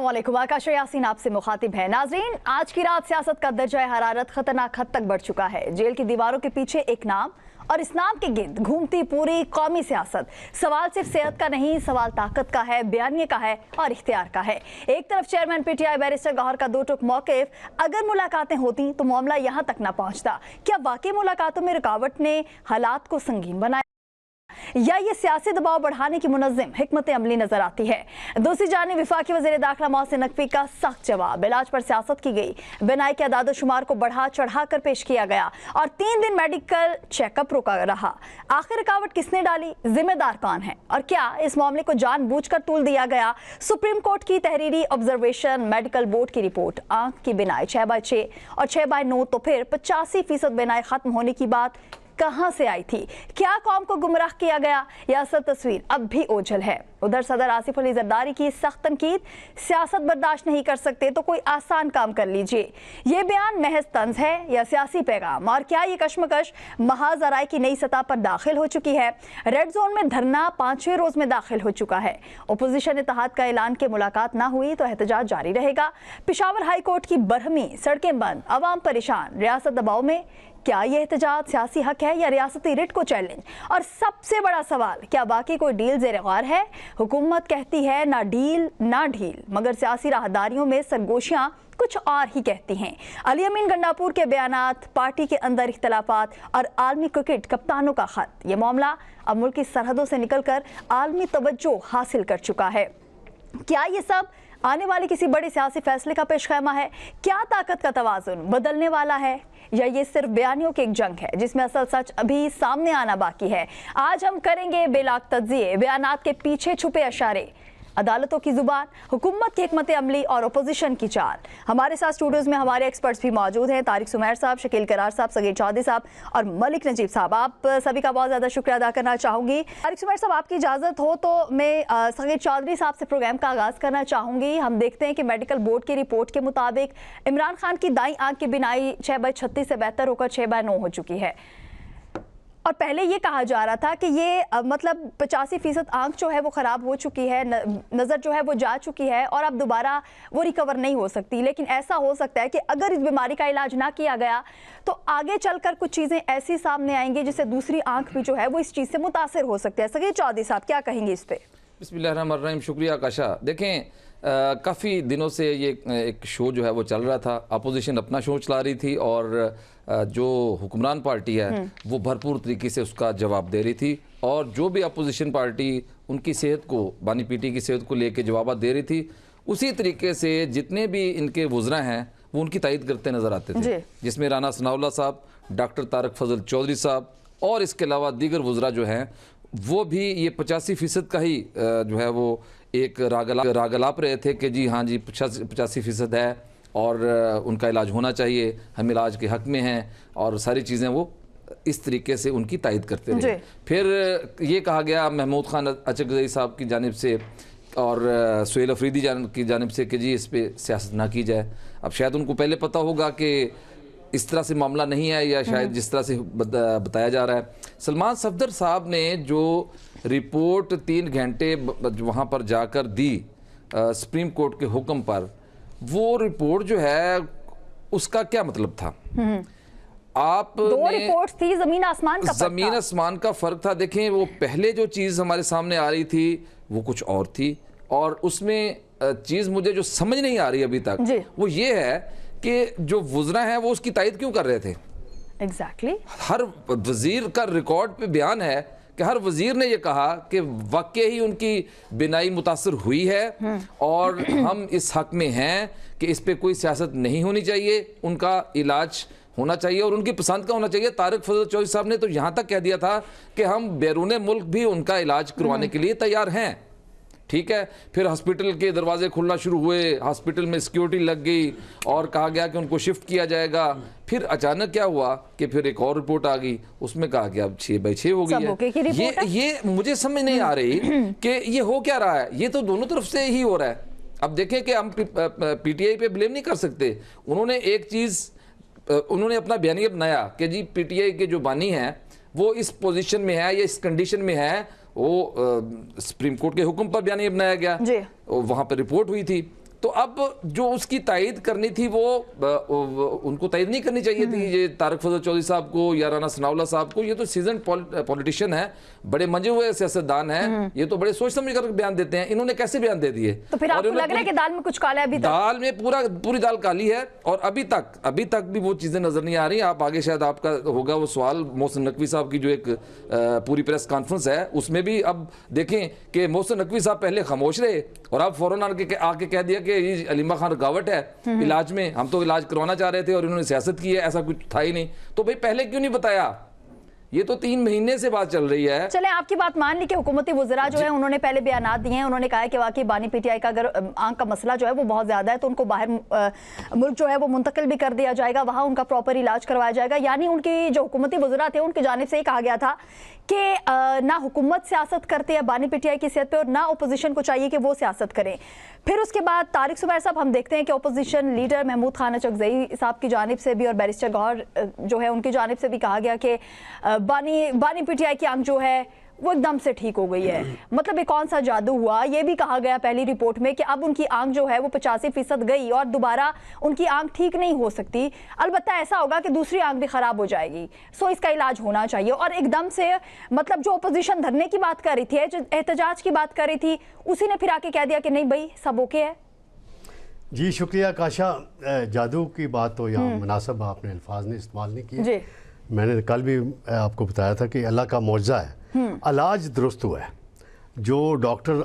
अस्सलामुअलैकुम। आकाश यासीन आपसे मुखातिब है। नाजरीन, आज की रात सियासत का दर्जा हरारत खतरनाक हद तक बढ़ चुका है। जेल की दीवारों के पीछे एक नाम और इस नाम के गिर्द घूमती पूरी कौमी सियासत। सवाल सिर्फ सेहत का नहीं, सवाल ताकत का है, बयानिए का है और इख्तियार का है। एक तरफ चेयरमैन पीटीआई बैरिस्टर गौहर का दो टुक मौक़िफ़, अगर मुलाकातें होती तो मामला यहाँ तक ना पहुँचता। क्या वाकई मुलाकातों में रुकावट ने हालात को संगीन बनाया या ये सियासी दबाव बढ़ाने की मुनज़्ज़म हिकमत अमली नजर आती है? दूसरी जानिब वफाकी वज़ीर दाखिला मोहसिन नकवी का सख्त जवाब। इलाज पर सियासत की गई, बिनाई के अदाद शुमार को बढ़ा चढ़ा कर पेश किया गया और 3 दिन मेडिकल चेकअप रुका रहा। आखिर रुकावट किसने डाली, जिम्मेदार कौन है और क्या इस मामले को जानबूझकर तूल दिया गया? सुप्रीम कोर्ट की तहरीरी ऑब्जर्वेशन, मेडिकल बोर्ड की रिपोर्ट, आंख की बिनाई 6/6 और 6/9, तो फिर 85% बिनाई खत्म होने की बात कहां से आई थी? क्या कौम को गुमराह किया गया या असल तस्वीर अब भी ओझल है? उधर सदर आसिफ अली जरदारी की सख्त तनकीद, सियासत बर्दाश्त नहीं कर सकते तो कोई आसान काम कर लीजिए। ये बयान महज तंज है या सियासी पैगाम? और क्या ये कशमकश महाज आराई की नई सतह पर दाखिल हो चुकी है? रेड जोन में धरना 5वें रोज में दाखिल हो चुका है। अपोजिशन इत्तेहाद का ऐलान के मुलाकात ना हुई तो एहतजाज जारी रहेगा। पेशावर हाई कोर्ट की बरहमी, सड़कें बंद, अवाम परेशान, रियासत दबाव में। क्या यह एहतजाज सियासी हक है या रियासती रिट को चैलेंज? और सबसे बड़ा सवाल, क्या बाकी कोई डील ज़ेर गौर है? हुकूमत कहती है ना डील ना ढील, मगर सियासी राहदारियों में सरगोशियां कुछ और ही कहती हैं। अली अमीन गंडापुर के बयानात, पार्टी के अंदर इख्तलाफात और आलमी क्रिकेट कप्तानों का खत, ये मामला अब मुल्क की सरहदों से निकलकर आलमी तवज्जो हासिल कर चुका है। क्या ये सब आने वाले किसी बड़े सियासी फैसले का पेशखैमा है? क्या ताकत का तवाज़ुन बदलने वाला है या ये सिर्फ बयानियों की एक जंग है जिसमें असल सच अभी सामने आना बाकी है? आज हम करेंगे बेलाग तज्जिए, बयानात के पीछे छुपे इशारे, अदालतों की जुबान, हुकूमत की हिकमत अमली और अपोजिशन की चाल। हमारे साथ स्टूडियोज में हमारे एक्सपर्ट्स भी मौजूद हैं, तारिक सुमैर साहब, शकील करार साहब, सगीर चौधरी साहब और मलिक नजीब साहब। आप सभी का बहुत ज़्यादा शुक्रिया अदा करना चाहूँगी। तारिक सुमैर साहब, आपकी इजाज़त हो तो मैं सगीर चौधरी साहब से प्रोग्राम का आगाज़ करना चाहूँगी। हम देखते हैं कि मेडिकल बोर्ड की रिपोर्ट के मुताबिक इमरान खान की दाई आँख की बिनाई 6/36 से बेहतर होकर 6/9 हो चुकी है और पहले ये कहा जा रहा था कि ये मतलब 85% आंख जो है वो ख़राब हो चुकी है, नज़र जो है वो जा चुकी है और अब दोबारा वो रिकवर नहीं हो सकती। लेकिन ऐसा हो सकता है कि अगर इस बीमारी का इलाज ना किया गया तो आगे चलकर कुछ चीज़ें ऐसी सामने आएंगी जिससे दूसरी आंख भी जो है वो इस चीज़ से मुतासर हो सकती है। सगीर चौधरी साहब, क्या कहेंगे इस पर? बिस्मिल्लाहिर्रहमानिर्रहीम। शुक्रिया आकाशा। देखें, काफ़ी दिनों से ये एक शो जो है वो चल रहा था। अपोजिशन अपना शो चला रही थी और जो हुक्मरान पार्टी है वो भरपूर तरीके से उसका जवाब दे रही थी और जो भी अपोजिशन पार्टी उनकी सेहत को, बानी पीटी की सेहत को लेके जवाब दे रही थी, उसी तरीके से जितने भी इनके वुज़रा हैं वो उनकी तायद करते नज़र आते थे, जिसमें राना सनाउल्लाह साहब, डॉक्टर तारक फजल चौधरी साहब और इसके अलावा दीगर वुज़रा जो हैं वो भी ये 85% का ही जो है वो एक रागलाप रहे थे कि जी हाँ जी 85% है और उनका इलाज होना चाहिए, हम इलाज के हक में हैं और सारी चीज़ें वो इस तरीके से उनकी तायद करते रहे। फिर ये कहा गया महमूद खान अचकज़ई साहब की जानिब से और सुहेल अफरीदी की जानिब से कि जी इस पर सियासत ना की जाए। अब शायद उनको पहले पता होगा कि इस तरह से मामला नहीं है या शायद जिस तरह से बताया जा रहा है। सलमान सफदर साहब ने जो रिपोर्ट 3 घंटे वहाँ पर जाकर दी सुप्रीम कोर्ट के हुक्म पर, वो रिपोर्ट जो है उसका क्या मतलब था? आप दो रिपोर्ट थी, ज़मीन आसमान का फ़र्क था। देखें, वो पहले जो चीज़ हमारे सामने आ रही थी वो कुछ और थी और उसमें चीज़ मुझे जो समझ नहीं आ रही अभी तक वो ये है कि जो वुज़रा हैं वो उसकी तायद क्यों कर रहे थे? एग्जैक्टली हर वज़ीर का रिकॉर्ड पे बयान है कि हर वज़ीर ने ये कहा कि वाकई ही उनकी बिनाई मुतासर हुई है और हम इस हक में हैं कि इस पे कोई सियासत नहीं होनी चाहिए, उनका इलाज होना चाहिए और उनकी पसंद का होना चाहिए। तारक फजल चौधरी साहब ने तो यहाँ तक कह दिया था कि हम बैरून मुल्क भी उनका इलाज करवाने के लिए तैयार हैं। ठीक है, फिर हॉस्पिटल के दरवाजे खुलना शुरू हुए, हॉस्पिटल में सिक्योरिटी लग गई और कहा गया कि उनको शिफ्ट किया जाएगा। फिर अचानक क्या हुआ कि फिर एक और रिपोर्ट आ गई, उसमें कहा कि अब 6/6 हो गई है। ये मुझे समझ नहीं आ रही कि ये हो क्या रहा है। ये तो दोनों तरफ से ही हो रहा है। अब देखें कि हम पीटीआई पे ब्लेम नहीं कर सकते। उन्होंने एक चीज़, उन्होंने अपना बयानिया बनाया कि जी पीटीआई के जो बानी हैं वो इस पोजीशन में है या इस कंडीशन में है, वो सुप्रीम कोर्ट के हुक्म पर बयानिया बनाया गया, वहाँ पर रिपोर्ट हुई थी। तो अब जो उसकी तायद करनी थी वो उनको तायद नहीं करनी चाहिए थी, ये तारक फजल चौधरी साहब को या राना सनाउल्लाह साहब को। ये तो सीजन पॉलिटिशियन है, बड़े मंजे हुए सियासतदान हैं, ये तो बड़े सोच समझ कर बयान देते हैं। इन्होंने कैसे बयान दे दिए? तो फिर आपको लग रहा है कि दाल में कुछ काला है? अभी दाल में पूरी दाल काली है, और अभी तक भी वो चीजें नजर नहीं आ रही। आप आगे शायद आपका होगा वो सवाल, मोहसिन नकवी साहब की जो एक पूरी प्रेस कॉन्फ्रेंस है उसमें भी अब देखें कि मोहसिन नकवी साहब पहले खामोश रहे और अब फौरन आके कह दिया कि ये अलीमा खान रुकावट है इलाज में, हम तो इलाज करवाना चाह रहे थे और इन्होंने सियासत की है, ऐसा कुछ था ही नहीं। तो भाई पहले क्यों नहीं बताया? ये तो 3 महीने से बात चल रही है। चले आपकी बात मान ली कि हुकूमती वज़रा जो है उन्होंने पहले बयानात दिए हैं, उन्होंने कहा है कि वाकई बानी पीटीआई का अगर आंख का मसला जो है वो बहुत ज्यादा है तो उनको बाहर मुल्क जो है वो मुंतकिल भी कर दिया जाएगा, वहां उनका प्रॉपर इलाज करवाया जाएगा। यानी उनकी जो हुकूमती वज़रा थे उनकी जानिब से ये कहा गया था कि ना हुकूमत सियासत करते हैं बानी पीटीआई की सेहत पे और ना अपोजिशन को चाहिए कि वो सियासत करें। फिर उसके बाद तारिक ज़ुबैर साहब हम देखते हैं कि अपोजिशन लीडर महमूद खान चकज़ई साहब की जानिब से भी और बैरिस्टर गौहर जो है उनकी जानिब से भी कहा गया कि बानी पीटीआई की आंख जो है वो एकदम से ठीक हो गई है। मतलब ये कौन सा जादू हुआ? ये भी कहा गया पहली रिपोर्ट में कि अब उनकी आंख जो है वो 85% गई और दोबारा उनकी आंख ठीक नहीं हो सकती। अलबत्ता ऐसा होगा कि दूसरी आंख भी खराब हो जाएगी, सो इसका इलाज होना चाहिए। और एकदम से मतलब जो अपोजिशन धरने की बात कर रही थी, जो एहतजाज की बात कर रही थी, उसी ने फिर आके कह दिया कि नहीं भाई सब ओके है। जी शुक्रिया काशा। जादू की बात तो यहाँ मुनासिब आपने अल्फाज ने इस्तेमाल नहीं किए। मैंने कल भी आपको बताया था कि अल्लाह का मौजज़ा है, इलाज दुरुस्त हुआ है। जो डॉक्टर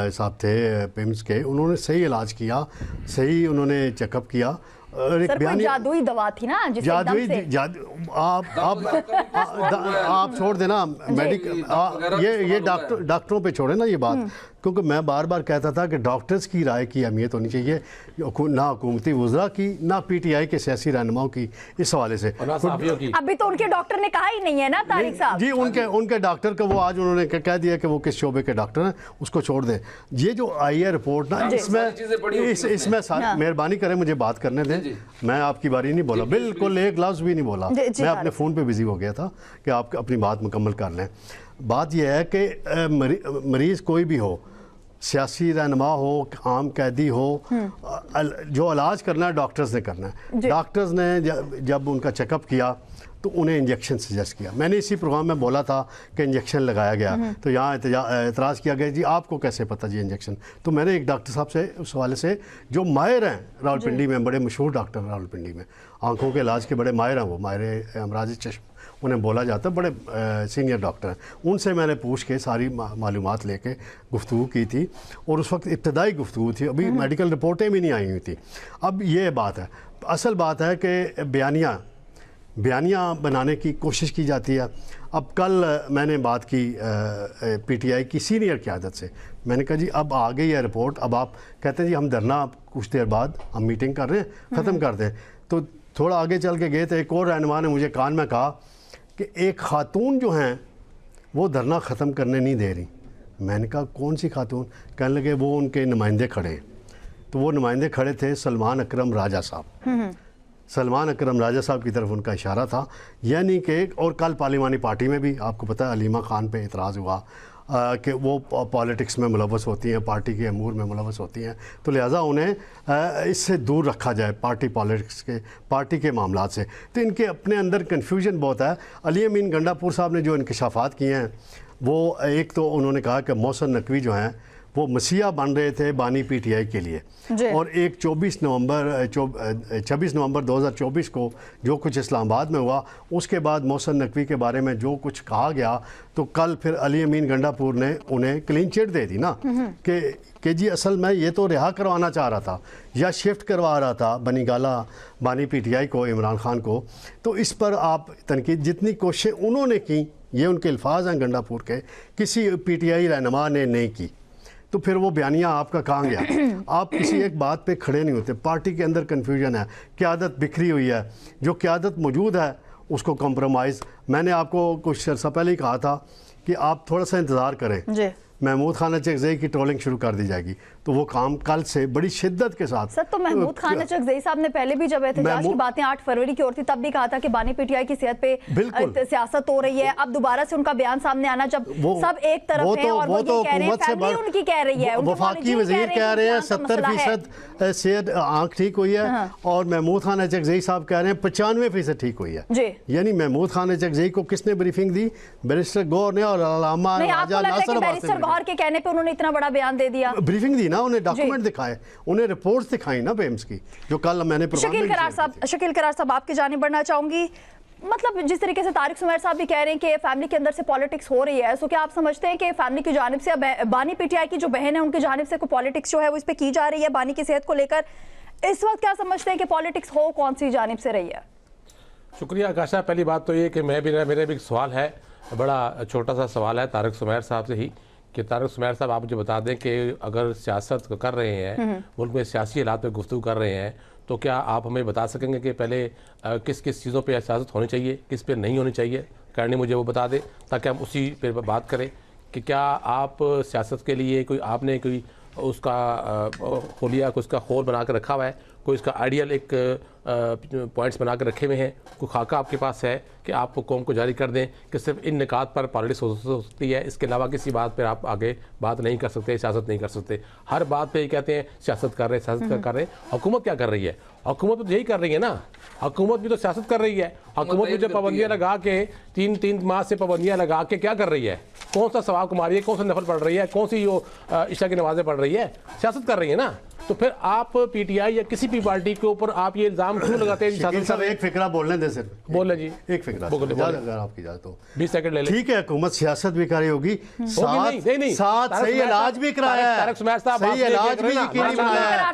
साहब थे पिम्स के, उन्होंने सही इलाज किया, सही उन्होंने चेकअप किया। और एक बयानी जादुई दवा थी ना, आप छोड़ देना मेडिकल, ये डॉक्टरों पे छोड़े ना ये बात, क्योंकि मैं बार बार कहता था कि डॉक्टर्स की राय की अहमियत होनी चाहिए, ना हुकूमती वज़रा की, ना पीटीआई के सियासी रहनुमाओं की। इस हवाले से अभी तो उनके डॉक्टर ने कहा ही नहीं है ना तारिक साहब जी, उनके डॉक्टर को वो आज उन्होंने कह दिया कि वो किस शोबे के डॉक्टर हैं, उसको छोड़ दें। ये जो आई है रिपोर्ट ना, इसमें मेहरबानी करें मुझे बात करने दें। मैं आपकी बारी नहीं बोला, बिल्कुल एक लफ्ज़ भी नहीं बोला। मैं अपने फ़ोन पे बिजी हो गया था कि आप अपनी बात मुकम्मल कर लें। बात यह है कि मरीज़ कोई भी हो, सियासी रहनुमा हो, आम कैदी हो, जो इलाज करना है डॉक्टर्स ने करना है। डॉक्टर्स ने जब उनका चेकअप किया तो उन्हें इंजेक्शन सजेस्ट किया। मैंने इसी प्रोग्राम में बोला था कि इंजेक्शन लगाया गया, तो यहाँ एतराज़ किया गया जी आपको कैसे पता जी इंजेक्शन। तो मैंने एक डॉक्टर साहब से उस हवाले से, जो माहिर हैं रावलपिंडी में, बड़े मशहूर डॉक्टर रावलपिंडी में, आंखों के इलाज के बड़े माहिर हैं, वो माहिर अमराज चश्म उन्हें बोला जाता है, बड़े सीनियर डॉक्टर हैं। उनसे मैंने पूछ के सारी मालूमात लेके गुफ्तगू की थी, और उस वक्त इब्तदाई गुफ्तगू थी, अभी मेडिकल रिपोर्टें भी नहीं आई हुई थी। अब ये बात है, असल बात है कि बयानियाँ बनाने की कोशिश की जाती है। अब कल मैंने बात की पीटीआई की सीनियर क़यादत से, मैंने कहा जी अब आ गई है रिपोर्ट, अब आप कहते हैं जी हम धरना कुछ देर बाद हम मीटिंग कर रहे हैं, ख़त्म कर दें। तो थोड़ा आगे चल के गए तो एक और रहनुमा ने मुझे कान में कहा कि एक ख़ातून जो हैं वो धरना ख़त्म करने नहीं दे रही। मैंने कहा कौन सी खातून? कहने लगे वो उनके नुमाइंदे खड़े हैं। तो वो नुमाइंदे खड़े थे सलमान अकरम राजा साहब। सलमान अकरम राजा साहब की तरफ उनका इशारा था, यानी कि, और कल पार्लिमानी पार्टी में भी आपको पता है अलीमा खान पे इतराज़ हुआ कि वो पॉलिटिक्स में मुलव्वस होती हैं, पार्टी के अमूर में मुलव्वस होती हैं, तो लिहाजा उन्हें इससे दूर रखा जाए पार्टी पॉलिटिक्स के, पार्टी के मामलात से। तो इनके अपने अंदर कन्फ्यूजन बहुत है। अली अमीन गंडापुर साहब ने जो इंकशाफात किए हैं, वो एक तो उन्होंने कहा कि मोहसिन नकवी जो हैं वो मसीहा बन रहे थे बानी पीटीआई के लिए, और एक 26 नवंबर 2024 को जो कुछ इस्लामाबाद में हुआ, उसके बाद मोहसिन नकवी के बारे में जो कुछ कहा गया, तो कल फिर अली अमीन गंडापुर ने उन्हें क्लीन चिट दे दी ना कि जी असल में ये तो रिहा करवाना चाह रहा था या शिफ्ट करवा रहा था बानी पीटीआई को, इमरान खान को। तो इस पर आप तनकीद, जितनी कोशिशें उन्होंने की, ये उनके अल्फाज हैं गंडापुर के, किसी पीटीआई रहनुमा ने नहीं की। तो फिर वो बयानिया आपका कहाँ गया? आप किसी एक बात पे खड़े नहीं होते। पार्टी के अंदर कन्फ्यूजन है, क़यादत बिखरी हुई है, जो क़यादत मौजूद है उसको कॉम्प्रोमाइज़। मैंने आपको कुछ अर्सा पहले ही कहा था कि आप थोड़ा सा इंतज़ार करें, महमूद खान चकज़ई की ट्रोलिंग शुरू कर दी जाएगी। तो वो काम कल से बड़ी शिद्दत के साथ। सर, तो महमूद खान चकजई साहब ने पहले भी जब एहतजाज की बातें 8 फरवरी की ओर थी तब भी कहा था कि बानी पीटीआई की सेहत पे सियासत हो रही है। अब दोबारा से उनका बयान सामने आना, जब सब एक तरफ है और वो ये कह रहे हैं, फैमिली उनकी कह रही है, वफाकी वजीर कह रहे हैं 70% सेहत आंख ठीक हुई है, और महमूद खान चकजई साहब कह रहे हैं 95% ठीक हुई है। यानी महमूद खान चकजई को किसने ब्रीफिंग दी? बैरिस्टर गौर ने और अल्लामा राजा नासिर अब्बास ने। गौर के कहने पे उन्होंने इतना बड़ा बयान दे दिया, ब्रीफिंग दी ना, उन्हें डॉक्यूमेंट दिखाए, उन्हें रिपोर्ट्स दिखाई ना बेम्स की, जो कल मैंने शकील करार साहब आपकी जानिब बढ़ना चाहूंगी। मतलब जिस तरीके से तारिक सुमैर साहब भी कह रहे हैं कि फैमिली के अंदर से पॉलिटिक्स हो रही है, सो क्या आप समझते हैं कि फैमिली की जानिब से बानी पीटीआई की जो बहन है उनकी जानिब से कोई पॉलिटिक्स जो है वो इस पे की जा रही है बानी की सेहत को लेकर? इस वक्त क्या समझते हैं कि पॉलिटिक्स हो कौन सी जानिब से रही है? शुक्रिया आकाशा। पहली बात तो ये कि मेरे भी एक सवाल है, बड़ा छोटा सा सवाल है तारिक सुमैर साहब से ही, कि तारिक सुमैर साहब आप मुझे बता दें कि अगर सियासत कर रहे हैं, मुल्क में सियासी हालात पर गुफ्तगू कर रहे हैं, तो क्या आप हमें बता सकेंगे कि पहले किस किस चीज़ों पे सियासत होनी चाहिए, किस पे नहीं होनी चाहिए? करनी मुझे वो बता दें ताकि हम उसी पे बात करें कि क्या आप सियासत के लिए आपने कोई उसका होलिया को उसका खोल बना कर रखा हुआ है, कोई इसका आइडियल एक पॉइंट्स बना कर रखे हुए हैं, कोई खाका आपके पास है कि आप कौम को जारी कर दें कि सिर्फ इन निकात पर पॉलिटिक्स हो सकती है, इसके अलावा किसी बात पर आप आगे बात नहीं कर सकते, सियासत नहीं कर सकते? हर बात पे ये कहते हैं सियासत कर रहे हैं, सियासत कर रहे हैं। हुकूमत क्या कर रही है? हुकूमत तो यही कर रही है ना, हुकूमत भी तो सियासत कर रही है। हुकूमत भी जो पाबंदियाँ लगा के तीन माह से पाबंदियाँ लगा के क्या कर रही है? कौन सा सवाब कमा रही है, कौन सा नफल पढ़ रही है, कौन सी वो इशा की नमाजें पढ़ रही है? सियासत कर रही है ना। तो फिर आप पीटीआई या किसी भी पार्टी के ऊपर आप ये इल्जाम क्यों लगाते हैं? सब एक फिक्रा बोलने दे सर, बोले जी, एक फिक्रा अगर आपकी इजाजत हो 20 सेकंड ले लें। ठीक है, हुकूमत सियासत भी कर रही होगी, साथ सही इलाज भी कराया है, सही इलाज भी यकीनी बनाया है।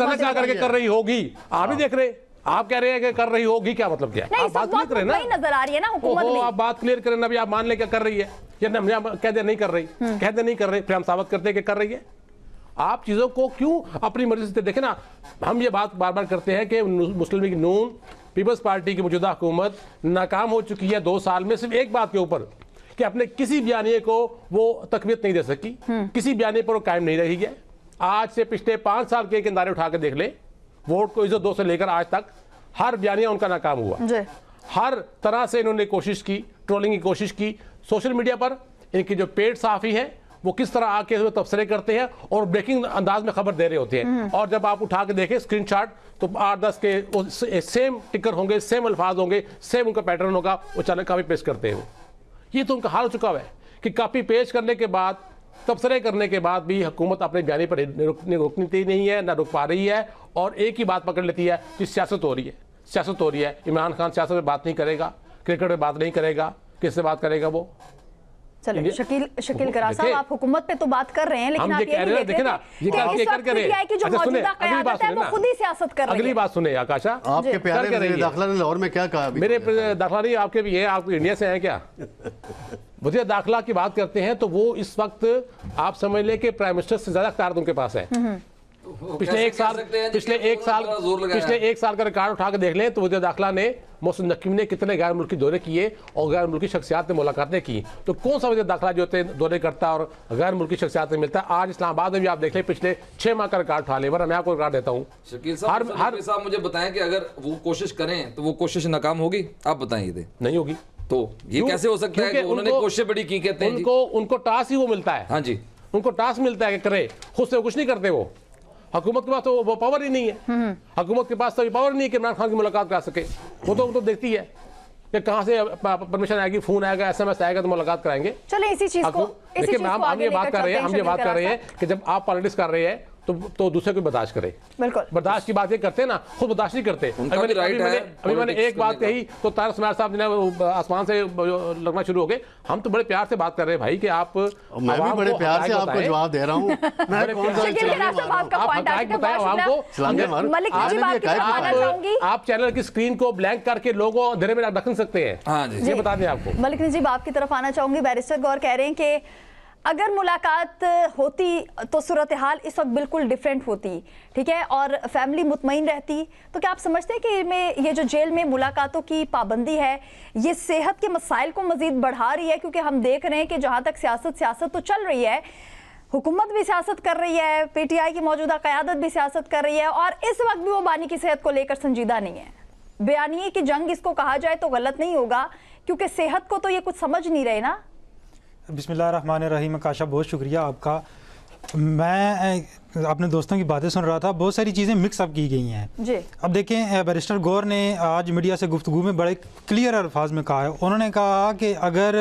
क्या करके कर रही होगी आप भी देख रहे, आप कह रहे हैं कि कर रही होगी, क्या मतलब क्या है? आप बात क्लियर करें ना, नजर आ रही है ना हुकूमत में। आप बात क्लियर करें ना, भी आप मान ले क्या कर रही है, या कह दे नहीं कर रही, कह दे नहीं कर रही, फिर हम साबित करते हैं कि कर रही है। आप चीज़ों को क्यों अपनी मर्जी से देखें ना। हम ये बात बार बार करते हैं कि मुस्लिम लीग नून पीपल्स पार्टी की मौजूदा हुकूमत नाकाम हो चुकी है 2 साल में सिर्फ एक बात के ऊपर, कि अपने किसी बयानिए को वो तकवीत नहीं दे सकी, किसी बयानिए पर वो कायम नहीं रही है। आज से पिछले 5 साल के किनारे उठा के देख ले, वोट को इज्जत 2 से लेकर आज तक हर बयानिया उनका नाकाम हुआ। हर तरह से इन्होंने कोशिश की, ट्रोलिंग की कोशिश की। सोशल मीडिया पर इनकी जो पेड साफी है वो किस तरह आके तबसरे करते हैं और ब्रेकिंग अंदाज में खबर दे रहे होते हैं, और जब आप उठा के देखें स्क्रीनशॉट तो 8-10 के सेम टिकर होंगे, सेम अल्फाज होंगे, सेम उनका पैटर्न होगा, वो चले कापी पेस्ट करते हैं। ये तो उनका हाल हो चुका है कि कापी पेस्ट करने के बाद, तबसरे करने के बाद भी हुकूमत अपने बयानी पर रुकती नहीं है, ना रुक पा रही है, और एक ही बात पकड़ लेती है कि सियासत हो रही है, सियासत हो रही है। इमरान खान सियासत में बात नहीं करेगा, क्रिकेट में बात नहीं करेगा, किससे बात करेगा वो? चलिए शकील करार साहब, आप हुकूमत पे तो बात कर रहे हैं, लेकिन आप ये नहीं देख रहे कि जो मौजूदा क़यादत है वो खुद ही सियासत कर रही है। अगली बात सुने आकाशा, आपके प्यारे वज़ीर दाखिला ने लाहौर में क्या कहा? मेरे दाखिला नहीं, आपके भी है, आप इंडिया से हैं क्या? वज़ीर दाखिला की बात करते हैं तो वो इस वक्त आप समझ लें कि प्राइम मिनिस्टर से ज्यादा इख्तियार उनके पास है। पिछले एक साल का रिकॉर्ड उठा के देख लें तो वज़ीर दाखिला ने, मोहसिन नकीम ने कितने गैर मुल्की दौरे किए और गैर मुल्की शख्सियात ने मुलाकातें की। तो कौन सा वज़ीर दाखिला जो होते दौरे करता है और गैर मुल्की शख्सियात में मिलता है? आज इस्लामाबाद में भी आप देख लें, पिछले 6 माह का रिकॉर्ड उठा लें, वरना मैं आपको रिकॉर्ड देता हूँ। शकील साहब मुझे बताएं कि अगर वो कोशिश करें तो वो कोशिश नाकाम होगी? आप बताइए। नहीं होगी तो ये कैसे हो सकता है कि उन्होंने कोशिश बड़ी की? कहते हैं उनको टास्क ही वो मिलता है। हाँ जी, उनको टास्क मिलता है कि करे, खुद से कुछ नहीं करते वो। हुकूमत के पास तो वो पावर ही नहीं है, हुकूमत के पास तो ये पावर नहीं है कि इमरान खान की मुलाकात करा सके। वो तो देखती है कि कहाँ से परमिशन आएगी, फोन आएगा, SMS आएगा तो मुलाकात कराएंगे। चले इसी चीज को, देखिए हम ये बात कर रहे हैं कि जब आप पॉलिटिक्स कर रहे हैं तो दूसरे को बर्दाश्त करे। बिल्कुल बर्दाश्त की बात ये करते हैं ना, खुद बर्दाश्त नहीं करते। अभी मैंने एक बात कही तो तारिक सुमैर साहब ने आसमान से लगना शुरू हो गए। हम तो बड़े प्यार से बात कर रहे हैं भाई कि आप, मैं भी बड़े प्यार से आपको जवाब दे रहा हूँ। आप चैनल की स्क्रीन को ब्लैंक करके लोगों अंधेरे में रख सकते हैं। ये बता दें आपको। मलिक नजीब आपकी तरफ आना चाहूंगी। बैरिस्टर गौर कह रहे हैं कि अगर मुलाकात होती तो सूरत हाल इस वक्त बिल्कुल डिफरेंट होती, ठीक है, और फैमिली मुतमईन रहती। तो क्या आप समझते हैं कि ये जो जेल में मुलाकातों की पाबंदी है ये सेहत के मसाइल को मजीद बढ़ा रही है? क्योंकि हम देख रहे हैं कि जहाँ तक सियासत तो चल रही है, हुकूमत भी सियासत कर रही है, पीटीआई की मौजूदा क़यादत भी सियासत कर रही है और इस वक्त भी वो बानी की सेहत को लेकर संजीदा नहीं है। बयानिए की जंग इसको कहा जाए तो गलत नहीं होगा, क्योंकि सेहत को तो ये कुछ समझ नहीं रहे ना। बिस्मिल्लाहिर्रहमानिर्रहीम। आकाशा, बहुत शुक्रिया आपका। मैं अपने दोस्तों की बातें सुन रहा था, बहुत सारी चीज़ें मिक्स अप की गई हैं जी। अब देखें, बैरिस्टर गौर ने आज मीडिया से गुफ्तगू में बड़े क्लियर अल्फाज में कहा है। उन्होंने कहा कि अगर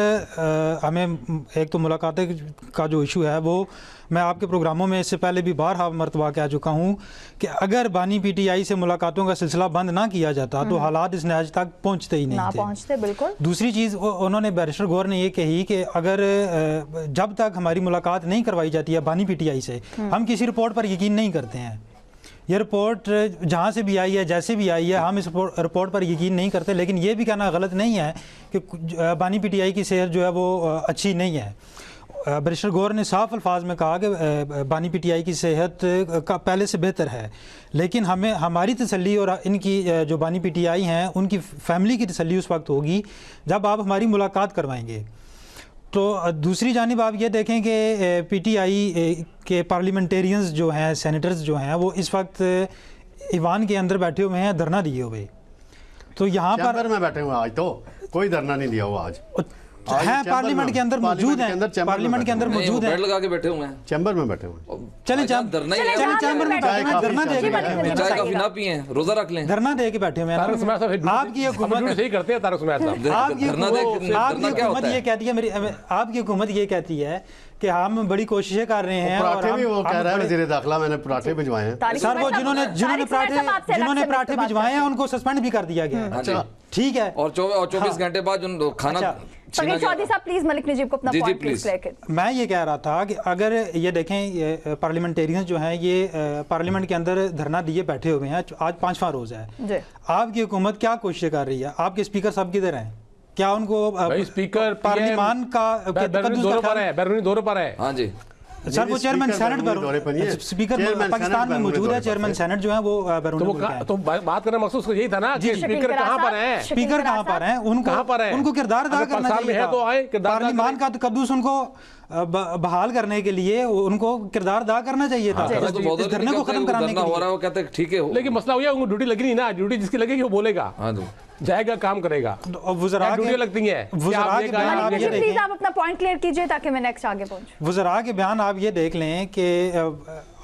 हमें एक तो मुलाकातें का जो इशू है वो मैं आपके प्रोग्रामों में इससे पहले भी बारहा मरतबा कह चुका हूँ कि अगर बानी पीटीआई से मुलाकातों का सिलसिला बंद ना किया जाता तो हालात इस नहज तक पहुँचते ही नहीं थे। पहुँचते बिल्कुल। दूसरी चीज़ उन्होंने बैरिस्टर गौर ने ये कही कि अगर जब तक हमारी मुलाकात नहीं करवाई जाती है बानी पीटीआई से, हम किसी रिपोर्ट पर यकीन नहीं करते हैं। ये रिपोर्ट जहाँ से भी आई है, जैसे भी आई है, हम इस रिपोर्ट पर यकीन नहीं करते। लेकिन ये भी कहना गलत नहीं है कि बानी पीटीआई की सेहत जो है वो अच्छी नहीं है। बैरिस्टर गौर ने साफ अल्फाज में कहा कि बानी पीटीआई की सेहत का पहले से बेहतर है, लेकिन हमें हमारी तसल्ली और इनकी जो बानी पीटीआई हैं उनकी फैमिली की तसल्ली उस वक्त होगी जब आप हमारी मुलाकात करवाएंगे। तो दूसरी जानिब आप ये देखें कि पीटीआई के पार्लियामेंटेरियंस जो हैं, सेनेटर्स जो हैं, वो इस वक्त ईवान के अंदर बैठे हुए हैं धरना दिए हुए। तो यहाँ पर में बैठे हुए आज तो कोई धरना नहीं दिया हुआ आज हैं, पार्लियामेंट के अंदर मौजूद हैं, पार्लियामेंट के अंदर मौजूद हैं, बेड लगा के बैठे हुए हैं, चैम्बर में बैठे हुए। चलें चैम्बर में बैठे हैं, धरना दे के बैठे हुए हैं, चाय काफी ना पिए, रोजा रख लें, धरना दे के बैठे हुए हैं। आपकी हुकूमत सही करते हैं तारक सुमैर साहब। आपकी हुकूमत ये कहती है, मेरी आपकी हुकूमत ये कहती है कि हम बड़ी कोशिशें कर रहे हैं और पराठे भी वो कह रहा है वज़ीर दाखिला मैंने पराठे भिजवाए हैं। सर वो जिन्होंने पराठे भिजवाए हैं उनको सस्पेंड भी कर दिया गया है। अच्छा ठीक है। और 24 घंटे बाद जो खाना चौधरी साहब प्लीज मलिक नजीब को अपना पॉइंट प्लीज लेकर। मैं ये कह रहा था कि अगर ये देखें, ये पार्लियामेंटेरियंस जो हैं ये पार्लियामेंट के अंदर धरना दिए बैठे हुए हैं, आज 5वां रोज़ है। आपकी हुकूमत क्या कोशिश कर रही है? आपके स्पीकर साहब किधर हैं? क्या उनको स्पीकर पार्लियामान का दौरे पर है? हाँ जी सर, वो चेयरमैन सेनेट स्पीकर पाकिस्तान में मौजूद है, चेयरमैन सेनेट जो है वो तो बात करना मकसद यही था ना कि स्पीकर कहाँ पर हैं? स्पीकर कहाँ पर हैं? उनको किरदार अदा करना चाहिए तो आए पार्लियामान का तकद्दुस उनको बहाल करने के लिए उनको किरदार अदा करना चाहिए था। इस धरने को खत्म कराने के लिए। वो कहते हैं ठीक है, लेकिन मसला हुआ उनको ड्यूटी लगी नहीं ना, ड्यूटी जिसकी लगेगी वो बोलेगा, जाएगा, काम करेगा। वज़रा ड्यूटी लगती है। प्लीज आप अपना पॉइंट क्लियर कीजिए ताकि मैं नेक्स्ट आगे पहुंचूं। वज़रा के बयान आप ये देख लें कि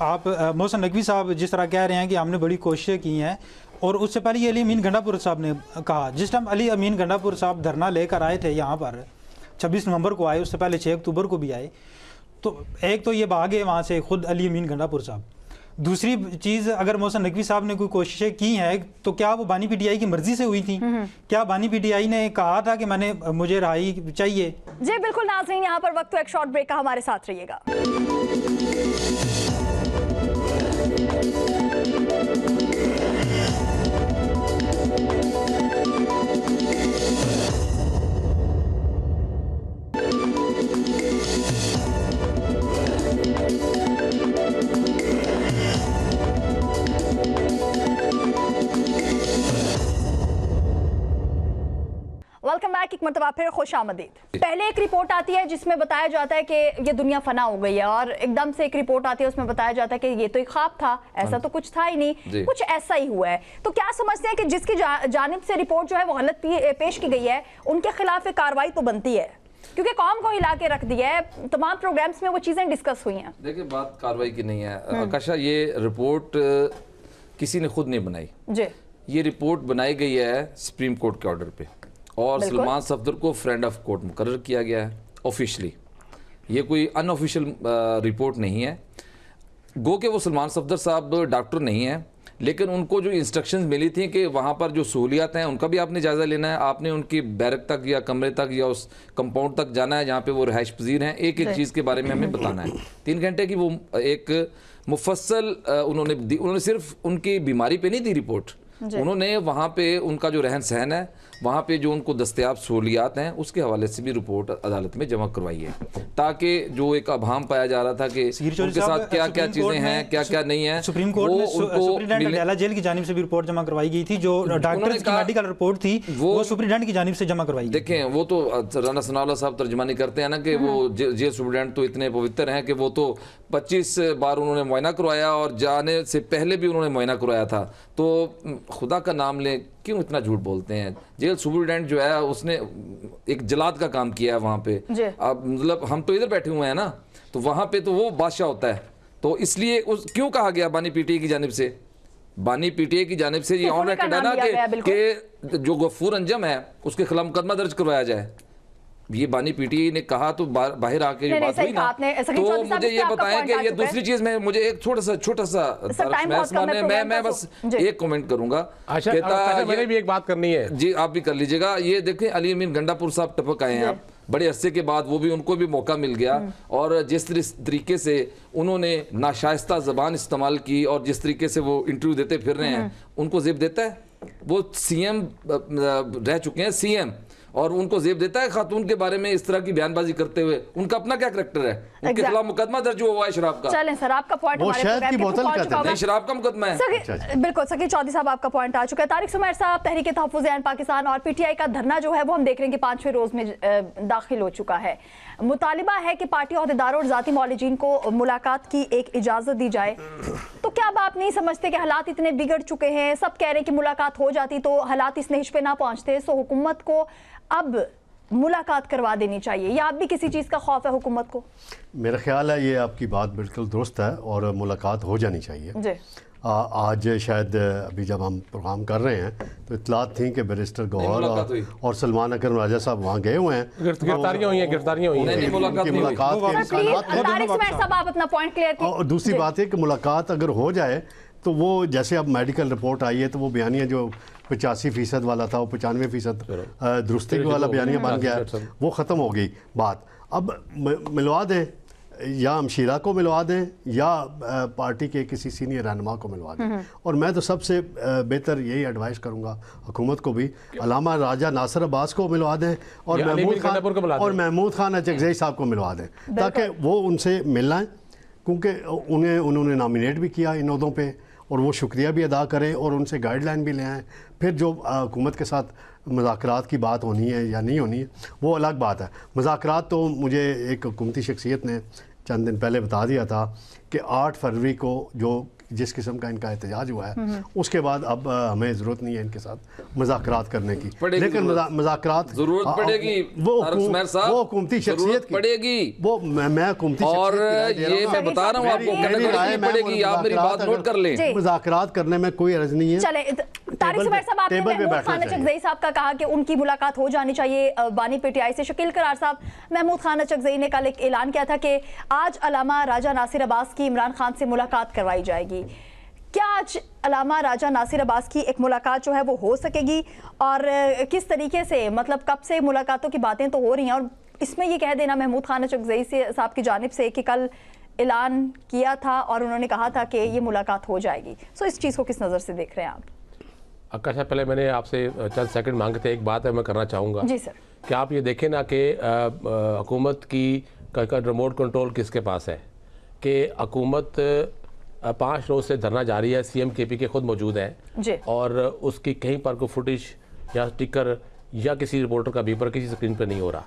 आप मोहसिन नकवी साहब जिस तरह कह रहे हैं कि हमने बड़ी कोशिशें की हैं, और उससे पहले ये अली अमीन गंडापुर साहब ने कहा, जिस टाइम अली अमीन गंडापुर साहब धरना लेकर आए थे यहाँ पर 26 नवंबर को आए, उससे पहले 6 अक्टूबर को भी आए, तो एक तो ये भागे वहाँ से खुद अली अमीन गंडापुर साहब। दूसरी चीज़, अगर मोहसिन नकवी साहब ने कोई कोशिशें की हैं तो क्या वो बानी पीटीआई की मर्जी से हुई थी? क्या बानी पीटीआई ने कहा था कि मुझे रहाई चाहिए? जी बिल्कुल नाज़रीन, यहाँ पर वक्त तो एक शॉर्ट ब्रेक का, हमारे साथ रहिएगा। वेलकम बैक, एक मरतबा फिर खुश आमदीद। पहले एक रिपोर्ट आती है जिसमें बताया जाता है कि ये दुनिया फना हो गई है, और एकदम से एक रिपोर्ट आती है उसमें बताया जाता है कि ये तो एक ख्वाब था, ऐसा तो कुछ था ही नहीं, कुछ ऐसा ही हुआ है। तो क्या समझते हैं कि जिसकी जानिब से रिपोर्ट जो है वो गलत पेश की गई है, उनके खिलाफ कार्रवाई तो बनती है, क्योंकि कौम को हिला के रख दिया है, तमाम प्रोग्राम्स में वो चीजें डिस्कस हुई हैं। देखिए, बात कार्रवाई की नहीं है आकाशा, ये रिपोर्ट किसी ने खुद नहीं बनाई जी। ये रिपोर्ट बनाई गई है सुप्रीम कोर्ट के ऑर्डर पे, और सलमान सफदर को फ्रेंड ऑफ कोर्ट मुकर्रर किया गया है ऑफिशियली। ये कोई अनऑफिशियल रिपोर्ट नहीं है। गो के वो सलमान सफदर साहब डॉक्टर नहीं है, लेकिन उनको जो इंस्ट्रक्शंस मिली थी कि वहाँ पर जो सहूलियात हैं उनका भी आपने जायज़ा लेना है, आपने उनकी बैरक तक या कमरे तक या उस कंपाउंड तक जाना है जहाँ पे वो रहाइश पजीर हैं, एक एक चीज़ के बारे में हमें बताना है। 3 घंटे की वो एक मुफस्सल उन्होंने सिर्फ उनकी बीमारी पे नहीं दी रिपोर्ट, उन्होंने वहाँ पे उनका जो रहन सहन है, वहाँ पे जो उनको दस्तयाब सहूलियात हैं, उसके हवाले से भी रिपोर्ट अदालत में जमा करवाई है, ताकि जो एक अभाम पाया जा रहा था कि उनके साथ क्या क्या चीज़ें हैं, क्या क्या नहीं है, सुप्रीम कोर्ट में सुप्रीडेंट अडयाला जेल की जानिब से भी रिपोर्ट जमा करवाई गई थी। जो डॉक्टर्स की मेडिकल रिपोर्ट थी वो सुप्रीडेंट की जानिब से जमा करवाई गई। देखें, वो तो राना सनाउल्लाह साहब तर्जुमानी करते हैं ना कि वो जेल सुप्रीडेंट तो इतने पवित्र हैं कि वो तो 25 बार उन्होंने मुआयना करवाया और जाने से पहले भी उन्होंने मुआयना करवाया था। तो खुदा का नाम लें, क्यों इतना झूठ बोलते हैं? जेल सुप्रीडेंट जो है उसने एक जलाद का काम किया है वहाँ पे। अब मतलब हम तो इधर बैठे हुए हैं ना, तो वहाँ पे तो वो बादशाह होता है। तो इसलिए क्यों कहा गया बानी पीटीआई की जानिब से, बानी पीटीआई की जानिब से ये ऑन रिकॉर्ड है ना कि जो गफूर अंजम है उसके खिलाफ मुकदमा दर्ज करवाया जाए। ये बानी पीटीआई ने कहा तो बाहर आके जो बात हुई ना, तो मुझे ये बताएं कि ये दूसरी चीज में मुझे एक छोटा सा मैं बस एक कमेंट करूंगा। मैंने भी एक बात करनी है जी, आप भी कर लीजिएगा। ये देखें, अली अमीन गंडापुर साहब टपक आए हैं बड़े अरसे के बाद, वो भी उनको भी मौका मिल गया, और जिस तरीके से उन्होंने नाशाइस्ता ज़बान इस्तेमाल की और जिस तरीके से वो इंटरव्यू देते फिर रहे हैं, उनको ज़ेब देता है? वो सीएम रह चुके हैं, सीएम, और उनको जेब देता है खातून के बारे में इस तरह की बयानबाजी करते हुए? उनका अपना क्या करैक्टर है? उनके खिलाफ मुकदमा दर्ज हुआ है शराब का। चलें सर, आपका पॉइंट वो शहद की बोतल नहीं, शराब का मुकदमा है। बिल्कुल सकी चौधरी साहब, आपका पॉइंट आ चुका है। तारिक सुमैर साहब, तहरीक तहफ़्फ़ुज़ ऐन पाकिस्तान और पीटीआई का धरना जो है वो हम देख रहे हैं कि 5वें रोज में दाखिल हो चुका है। मुतालिबा है कि पार्टी अहदेदारों और ज़ाती मौलिजीन को मुलाकात की एक इजाज़त दी जाए। तो क्या अब आप नहीं समझते कि हालात इतने बिगड़ चुके हैं? सब कह रहे हैं कि मुलाकात हो जाती तो हालात इस नहिज पे ना पहुंचते, सो हुकूमत को अब मुलाकात करवा देनी चाहिए, या अब भी किसी चीज़ का खौफ है हुकूमत को? मेरा ख्याल है ये आपकी बात बिल्कुल दुरुस्त है और मुलाकात हो जानी चाहिए जी। आज शायद अभी जब हम प्रोग्राम कर रहे हैं तो इतलात थी कि बैरिस्टर गौहर और सलमान अकरम राजा साहब वहाँ गए हुए हैं, गिरफ्तारियां हुई हैं, मुलाकात आप अपना पॉइंट क्लियर कीजिए। और दूसरी बात है कि मुलाकात अगर हो जाए तो वो जैसे अब मेडिकल रिपोर्ट आई है तो वो बयानिया जो 85% वाला था वो 95% दुरुस्ती वाला बयानिया बन गया, वो ख़त्म हो गई बात। अब मिलवा दें, या अमशीरा को मिलवा दें या पार्टी के किसी सीनियर रहनुमा को मिलवा दें। और मैं तो सबसे बेहतर यही एडवाइस करूंगा हुकूमत को भी, अलामा राजा नासिर अब्बास को मिलवा दें और महमूद खान अचकज़ई साहब को मिलवा दें, ताकि वो उनसे मिलना है, क्योंकि उन्होंने नॉमिनेट भी किया इन ओहदों पे, और वो शुक्रिया भी अदा करें और उनसे गाइडलाइन भी ले आएँ। फिर जो हुकूमत के साथ मुज़ाकरात की बात होनी है या नहीं होनी है वो अलग बात है। मुज़ाकरात तो मुझे एक हुकूमती शख्सियत ने चंद दिन पहले बता दिया था कि 8 फरवरी को जो जिस किस्म का इनका एहतजाज हुआ है उसके बाद अब हमें ज़रूरत नहीं है इनके साथ मुज़ाकरात करने की, लेकिन मुज़ाकरात ज़रूरत पड़ेगी, वो हुकूमती शख्सियत की पड़ेगी, वो मैं हुकूमती और ये मैं बता रहा हूँ आपको, पड़ेगी, आप मेरी बात नोट कर लें। मुज़ाकरात करने में कोई अर्ज नहीं है। चले तारिक सुमैर साहब, आपने महमूद खान अचकज़ई साहब का कहा कि उनकी मुलाकात हो जानी चाहिए बानी पीटीआई से। शकील करार साहब, महमूद खान अचकज़ई ने कल एक ऐलान किया था कि आज अलामा राजा नासिर अब्बास की इमरान खान से मुलाकात करवाई जाएगी। क्या आज अलामा राजा नासिर अब्बास की एक मुलाकात जो है वो हो सकेगी, और किस तरीके से, मतलब कब से मुलाकातों की बातें तो हो रही हैं, और इसमें ये कह देना महमूद खान अचकज़ई साहब की जानिब से कि कल ऐलान किया था और उन्होंने कहा था कि ये मुलाकात हो जाएगी, सो इस चीज़ को किस नज़र से देख रहे हैं आप? आकाशा, पहले मैंने आपसे चंद सेकंड मांगे थे, एक बात है मैं करना चाहूँगा जी सर, कि आप ये देखें ना कि हुकूमत की रिमोट कंट्रोल किसके पास है, कि हुकूमत 5 रोज से धरना जारी है, सीएम केपी के खुद मौजूद हैं और उसकी कहीं पर कोई फुटेज या स्टिकर या किसी रिपोर्टर का बीपर किसी स्क्रीन पर नहीं हो रहा,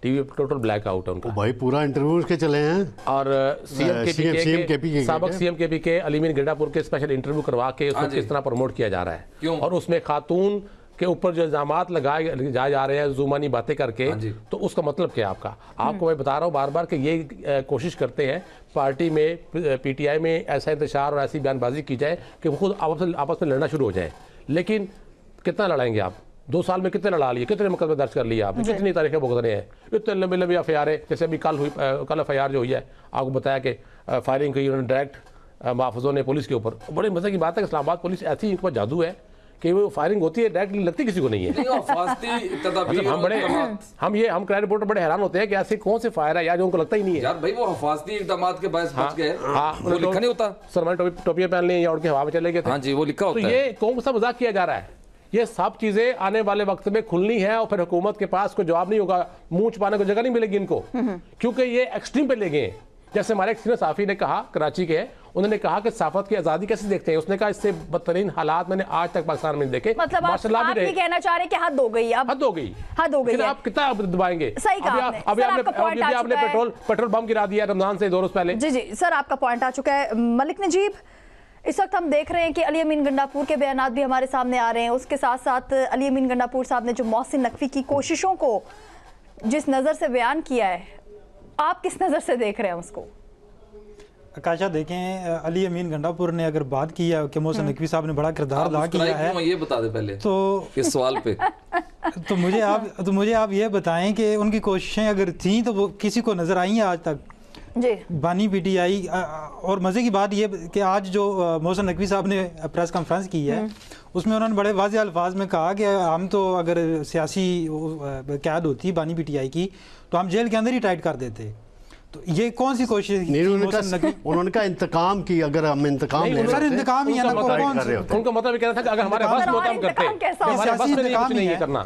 टीवी पर टोटल ब्लैक आउट है उनका। भाई पूरा इंटरव्यू के चले हैं, और साबिक सीएम केपी के अली अमीन गंडापुर के स्पेशल इंटरव्यू करवा के उसको किस तरह प्रमोट किया जा रहा है, और उसमें खातून के ऊपर जो इल्जामात लगाए जा रहे हैं जुबानी बातें करके, तो उसका मतलब क्या है आपको मैं बता रहा हूँ बार बार कि ये कोशिश करते हैं पार्टी में, पीटीआई में ऐसा इंतशार और ऐसी बयानबाजी की जाए कि वो खुद आपस में लड़ना शुरू हो जाए। लेकिन कितना लड़ाएंगे आप? 2 साल में कितने लड़ा लिए, कितने मुकदमे दर्ज कर लिए आपने, कितनी तारीखें भुगतने हैं, इतने लंबे लंबे एफआईआर है। जैसे अभी कल एफआईआर जो हुई है, आपको बताया कि फायरिंग की उन्होंने डायरेक्ट मुहाफ़िज़ों ने पुलिस के ऊपर। बड़े मज़े की बात है कि इस्लामाबाद पुलिस ऐसी इन पर जादू है कि वो फायरिंग होती है डायरेक्टली लगती किसी को नहीं है। नहीं, और फास्ती तदाबीर मतलब हम बड़े हम क्राइम रिपोर्टर बड़े हैरान होते हैं कि ऐसे कौन से फायर है यार जो उनको लगता ही नहीं है यार भाई, वो हफाजती इकदामात के बायस बच गए। वो लिखा नहीं होता सर, मैंने टोपियां पहन ली या उड़ के हवा में चले गए थे। हाँ जी, वो लिखा होता तो है। ये कौन सा मजाक किया जा रहा है? ये सब चीजें आने वाले वक्त में खुलनी है और फिर हुकूमत के पास कोई जवाब नहीं होगा, मुंह छुपाने को जगह नहीं मिलेगी इनको, क्योंकि ये एक्सट्रीम पे ले गए। जैसे हमारे एक सीनियर साफी ने कहा, कराची के, उन्होंने कहा कि सहाफत की आजादी कैसे देखते हैं। उसने कहा इससे बदतरीन हालात मैंने आज तक पाकिस्तान में देखे। मतलब आप ये कहना चाह रहे हैं कि हद हो गई, अब हद हो गई, हद हो गई है। आप कितना दबाएंगे? सही कहा आपने। अभी सर, आपका पॉइंट आ आपने चुका है। पेट्रोल बम गिरा दिया रमजान से 2 रोज पहले। जी जी सर, आपका पॉइंट आ चुका है। मलिक नजीब, इस वक्त हम देख रहे हैं कि अली अमीन गंडापुर के बयानात भी हमारे सामने आ रहे हैं। उसके साथ साथ अली अमीन गंडापुर साहब ने जो मोहसिन नकवी की कोशिशों को जिस नज़र से बयान किया है, आप किस नज़र से देख रहे हैं उसको? आकाशा, देखें, अली अमीन गंडापुर ने अगर बात की है कि मोहसिन नकवी साहब ने बड़ा किरदार अदा किया है, ये बता दे पहले तो इस सवाल पे तो मुझे आप ये बताएं कि उनकी कोशिशें अगर थीं तो वो किसी को नज़र आई हैं आज तक? जी, बानी पीटीआई। और मज़े की बात ये कि आज जो मोहसिन नकवी साहब ने प्रेस कॉन्फ्रेंस की है, उसमें उन्होंने बड़े वाज़ेह अल्फाज में कहा कि हम तो अगर सियासी क़याद होती बानी पीटीआई की तो हम जेल के अंदर ही टाइट कर देते। तो ये कौन सी कोशिश? उन्होंने कहा इंतकाम की, अगर हम इंतकाम ले सर, इंतकाम ही है ना, उनका मतलब ये कहना था कि अगर हमारे बस में काम करते, हमारे बस में कुछ नहीं है करना।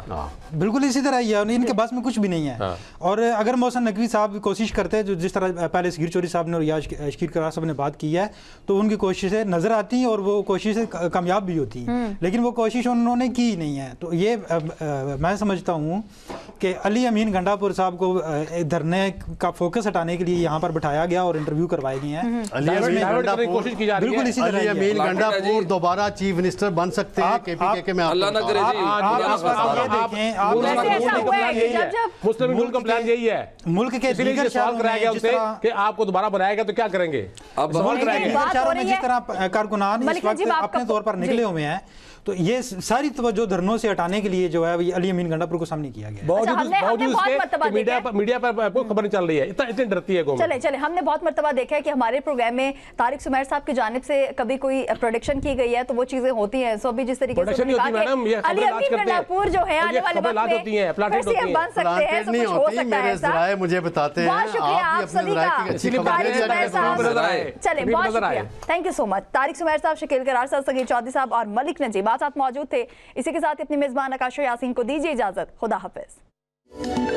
बिल्कुल इसी तरह ही है, इनके बस में कुछ भी नहीं है। और अगर मोहसिन नकवी साहब कोशिश करते हैं, जो जिस तरह पहले सगीर चौधरी साहब ने और याज शकीर करार साहब ने बात की है, तो उनकी कोशिशें नजर आती हैं और वो कोशिशें कामयाब भी होती हैं, लेकिन वो कोशिश उन्होंने की नहीं है। तो ये मैं समझता हूँ कि अली अमीन गंडापुर साहब को धरने का फोकस हटाने के लिए यहाँ पर बिठाया गया और इंटरव्यू करवाए गए हैं। कोशिश की जा रही है। बिल्कुल इसी तरह अली अमीन गंडापुर दोबारा चीफ मिनिस्टर बन सकते हैं केपीके के में। अल्लाह ना करे जी। मुस्लिम लीग का प्लान यही है। मुल्क के दीगर सवाल कराया गया उनसे कि आपको दोबारा बनाएगा तो क्या करेंगे? अब सवाल कराया गया शहरों में जिस तरह कारकुनान इस वक्त अपने तौर पर निकले हुए हैं, तो ये सारी तवज्जो धरनों से हटाने के लिए जो है अली अमीन गंडापुर को सामने किया गया। बावजूद इसके मीडिया पर कोई खबर नहीं चल रही है, इतनी डरती है गवर्नमेंट। चले हमने बहुत मर्तबा देखा है कि हमारे प्रोग्राम में तारिक सुमैर साहब की जानिब से कभी कोई प्रोडक्शन की गई है तो वो चीजें होती हैं। सो भी जिस तरीके से अली अमीन गंडापुर जो है आने वाले वक्त में फिर से बन सकते हैं, सब कुछ हो सकता है। जराए मुझे बताते हैं, बहुत शुक्रिया आप सभी का। चले, बहुत शुक्रिया, thank you so much. Tariq Sumair साहब, शकील करार साहब, सगीर चौधरी साहब और मलिक नजीब साथ मौजूद थे। इसी के साथ अपनी मेजबान आकाशा यासीन को दीजिए इजाजत। खुदा हाफिज।